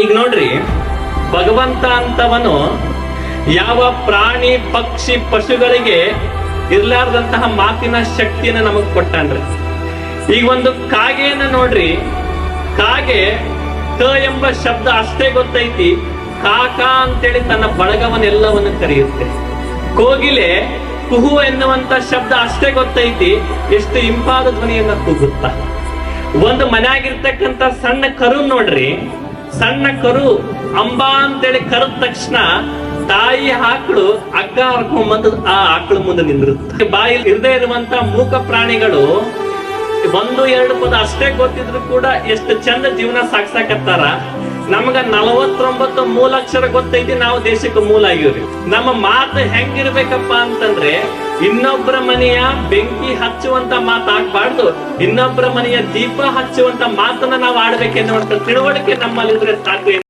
ಈಗ ನೋಡ್ರಿ, ಭಗವಂತ ಅಂತವನು ಯಾವ ಪ್ರಾಣಿ ಪಕ್ಷಿ ಪಶುಗಳಿಗೆ ಇರ್ಲಾರ್ದಂತಹ ಮಾತಿನ ಶಕ್ತಿಯನ್ನ ನಮಗ್ ಕೊಟ್ಟಾನ್ರಿ. ಈಗ ಒಂದು ಕಾಗೆಯನ್ನ ನೋಡ್ರಿ, ಕಾಗೆ ಕ ಎಂಬ ಶಬ್ದ ಅಷ್ಟೇ ಗೊತ್ತೈತಿ, ಕಾಕ ಅಂತೇಳಿ ತನ್ನ ಬಳಗವನ್ನೆಲ್ಲವನ್ನು ಕರೆಯುತ್ತೆ. ಕೋಗಿಲೆ ಕುಹು ಎನ್ನುವಂತ ಶಬ್ದ ಅಷ್ಟೇ ಗೊತ್ತೈತಿ, ಎಷ್ಟು ಇಂಪಾದ ಧ್ವನಿಯನ್ನ ಕೂಗುತ್ತ. ಒಂದು ಮನೆಯಾಗಿರ್ತಕ್ಕಂಥ ಸಣ್ಣ ಕರು ನೋಡ್ರಿ, ಸಣ್ಣ ಕರು ಅಂಬಾ ಅಂತೇಳಿ ಕರೆದ ತಕ್ಷಣ ತಾಯಿ ಆಕಳು ಹಗ್ಗ ಹರ್ಕೊಂಡ್ ಆ ಆಕಳು ಮುಂದೆ ನಿಂದಿರುತ್ತೆ. ಬಾಯಲ್ಲಿ ಇರದೇ ಇರುವಂತ ಮೂಕ ಪ್ರಾಣಿಗಳು ಒಂದು ಎರಡು ಪದ ಅಷ್ಟೇ ಗೊತ್ತಿದ್ರು ಕೂಡ ಎಷ್ಟು ಚಂದ ಜೀವನ ಸಾಗ್ಸಾಕತ್ತಾರ. ನಮಗ 49 ಮೂಲಕ್ಷರ ಗೊತ್ತೈತಿ, ನಾವು ದೇಶಕ್ಕೆ ಮೂಲ ಆಗಿವ್ರಿ. ನಮ್ಮ ಮಾತು ಹೆಂಗಿರ್ಬೇಕಪ್ಪ ಅಂತಂದ್ರೆ, ಇನ್ನೊಬ್ಬರ ಮನೆಯ ಬೆಂಕಿ ಹಚ್ಚುವಂತ ಮಾತಾಡ್ಬಾರ್ದು, ಇನ್ನೊಬ್ಬರ ಮನೆಯ ದೀಪ ಹಚ್ಚುವಂತ ಮಾತನ್ನ ನಾವು ಆಡ್ಬೇಕೆನ್ನುವಂತ ತಿಳುವಳಿಕೆ ನಮ್ಮಲ್ಲಿದ್ರೆ ಸಾಕು.